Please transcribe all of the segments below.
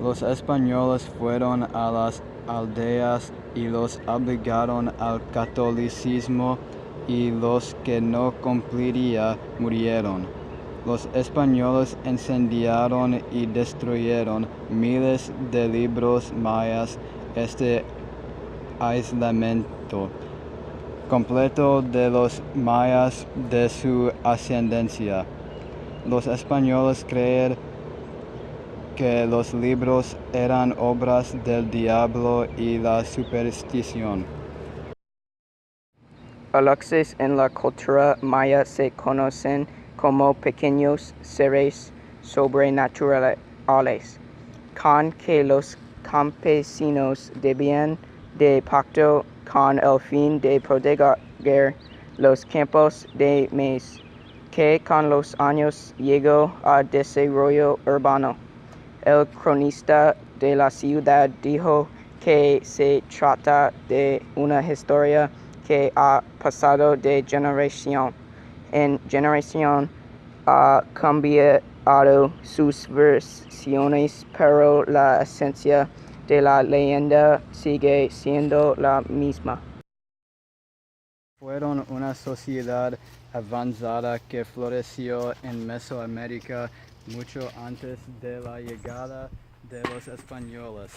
Los españoles fueron a las aldeas y los obligaron al catolicismo, y los que no cumplirían murieron. Los españoles incendiaron y destruyeron miles de libros mayas. Este aislamiento completo de los mayas de su ascendencia. Los españoles creyeron que los libros eran obras del diablo y la superstición. Aluxes en la cultura maya se conocen como pequeños seres sobrenaturales, con que los campesinos debían de pacto con el fin de proteger los campos de maíz, que con los años llegó a desarrollo urbano. El cronista de la ciudad dijo que se trata de una historia que ha pasado de generación en generación, ha cambiado sus versiones, pero la esencia de la leyenda sigue siendo la misma. Fueron una sociedad avanzada que floreció en Mesoamérica mucho antes de la llegada de los españoles.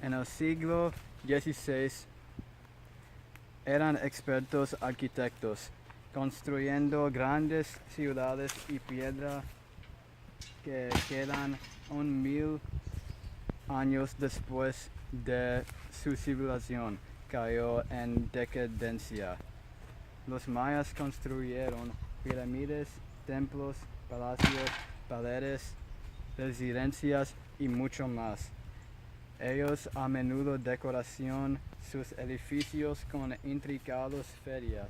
En el siglo XVI eran expertos arquitectos, construyendo grandes ciudades y piedra que quedan 1000 años después de su civilización cayó en decadencia. Los mayas construyeron pirámides, templos, palacios, paredes, residencias y mucho más. Ellos a menudo decoraron sus edificios con intricadas ferias,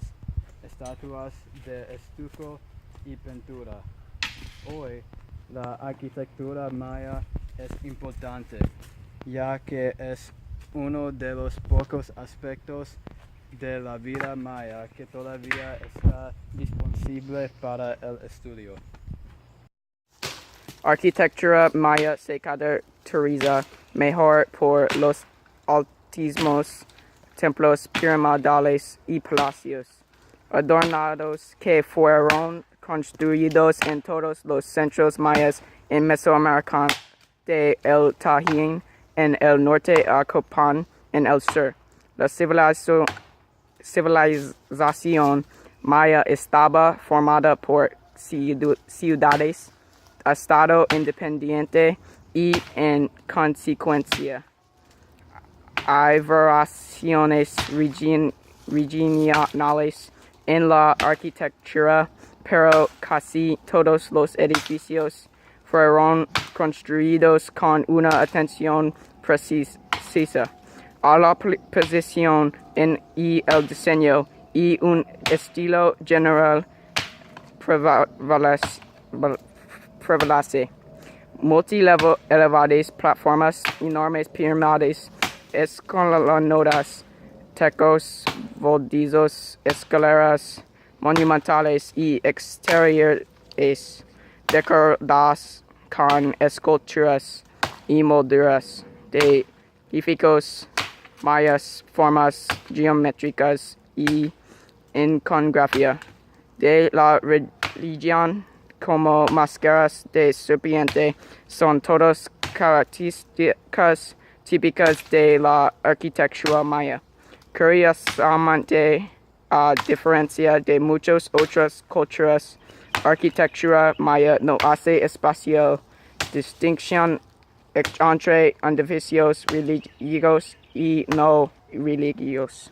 estatuas de estuco y pintura. Hoy, la arquitectura maya es importante, ya que es uno de los pocos aspectos de la vida maya que todavía está disponible para el estudio. Arquitectura maya se caracteriza mejor por los altísimos templos piramidales y palacios adornados que fueron construidos en todos los centros mayas en Mesoamérica, de El Tajín en el norte a Copán en el sur. La civilización maya estaba formada por ciudades, estado independiente y, en consecuencia, hay variaciones regionales en la arquitectura, pero casi todos los edificios fueron construidos con una atención precisa a la posición y el diseño, y un estilo general prevalece. Multilevel elevadas plataformas, enormes pirámides, escalonadas, techos voladizos, escaleras monumentales y exteriores decoradas con esculturas y molduras de edificios mayas, formas geométricas y iconografía de la religión, como máscaras de serpiente, son todas características típicas de la arquitectura maya. Curiosamente, a diferencia de muchas otras culturas, arquitectura maya no hace especial distinción entre edificios religiosos y no religiosos.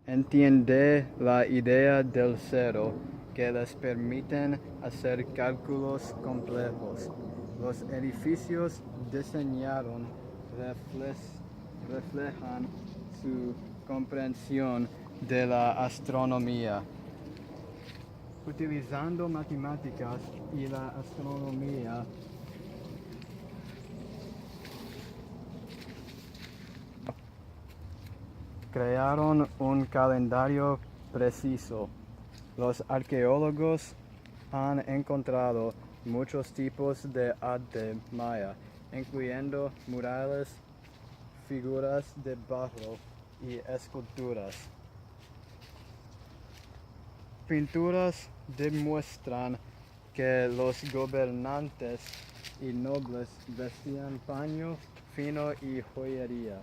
Entiende la idea del cero, que les permiten hacer cálculos complejos. Los edificios diseñados reflejan su comprensión de la astronomía. Utilizando matemáticas y la astronomía, crearon un calendario preciso. Los arqueólogos han encontrado muchos tipos de arte maya, incluyendo murales, figuras de barro y esculturas. Pinturas demuestran que los gobernantes y nobles vestían paño fino y joyería.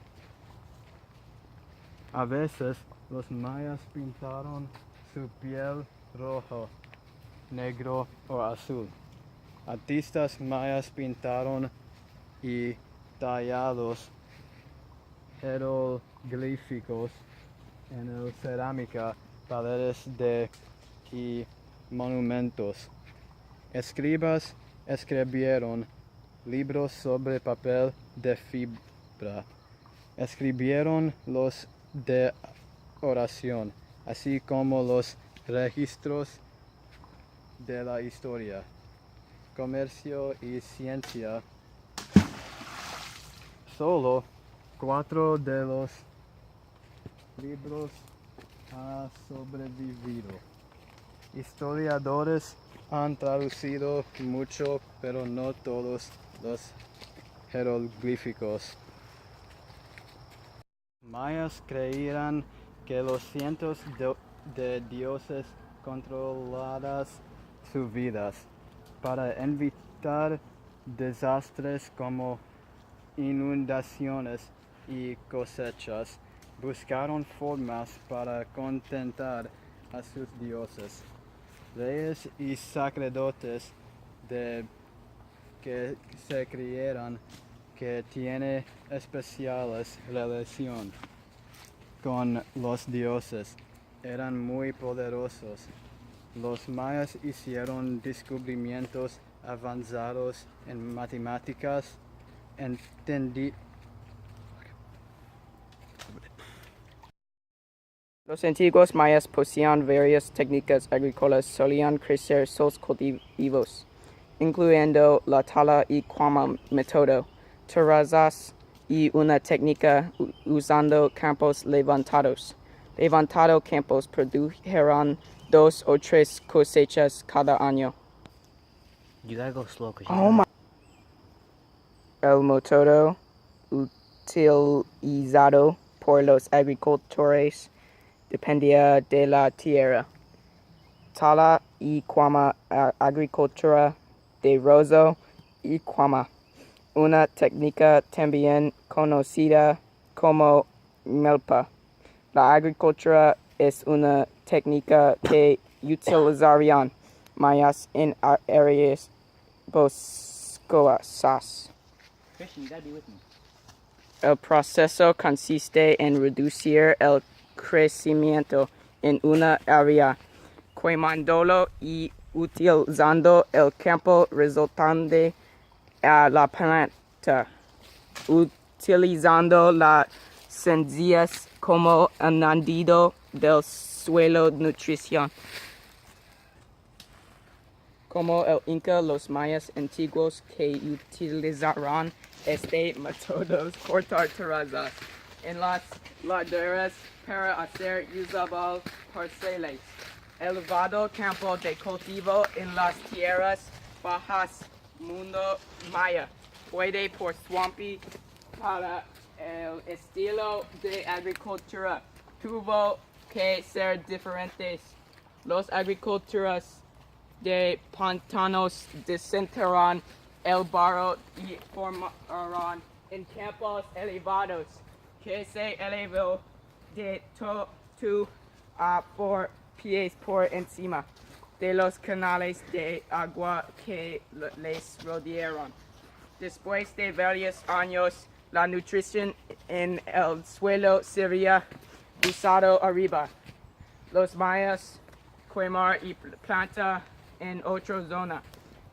A veces los mayas pintaron su piel rojo, negro o azul. Artistas mayas pintaron y tallados jeroglíficos en el cerámica, paredes y monumentos. Escribas escribieron libros sobre papel de fibra. Escribieron los de oración, así como los registros de la historia, comercio y ciencia. Solo 4 de los libros han sobrevivido. Historiadores han traducido mucho, pero no todos los jeroglíficos. Mayas creían que los cientos de dioses controlaban sus vidas para evitar desastres como inundaciones y cosechas. Buscaron formas para contentar a sus dioses. Reyes y sacerdotes que se creyeran que tiene especiales relación con los dioses eran muy poderosos. Los mayas hicieron descubrimientos avanzados en matemáticas, Los antiguos mayas poseían varias técnicas agrícolas. Solían crecer sus cultivos, incluyendo la tala y quema método, terrazas y una técnica usando campos levantados. Levantado campos produjeron 2 o 3 cosechas cada año. You gotta go slow because El método utilizado por los agricultores dependía de la tierra. Tala y quema, agricultura de rozo y quema, una técnica también conocida como melpa. La agricultura es una técnica que utilizarían mayas en áreas boscosas. Christian, you gotta be with me. El proceso consiste en reducir el crecimiento en una área, quemándolo y utilizando el campo resultante a la planta, utilizando las semillas como añadido del suelo nutrición. Como el Inca, los mayas antiguos que utilizaron este método cortar terrazas en las laderas para hacer usable parcelas. Elevado campo de cultivo en las tierras bajas mundo maya puede por swampy para el estilo de agricultura tuvo que ser diferentes. Los agricultores de pantanos desenterraron el barro y formaron en campos elevados que se elevó de 2 a 4 pies por encima de los canales de agua que les rodearon. Después de varios años, la nutrición en el suelo sería usado arriba. Los mayas quemar y planta en otra zona,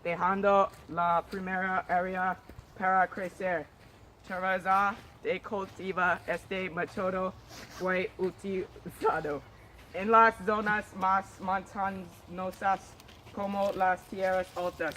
dejando la primera área para crecer. Terraza de cultiva. Este método fue utilizado en las zonas más montañosas como las tierras altas.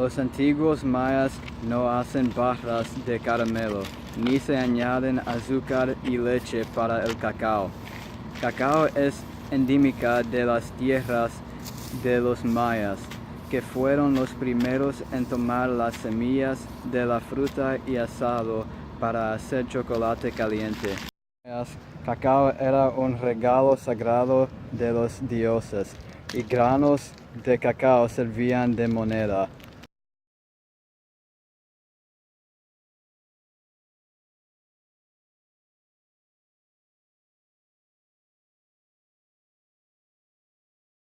Los antiguos mayas no hacen barras de caramelo, ni se añaden azúcar y leche para el cacao. Cacao es endémica de las tierras de los mayas, que fueron los primeros en tomar las semillas de la fruta y asado para hacer chocolate caliente. Cacao era un regalo sagrado de los dioses, y granos de cacao servían de moneda.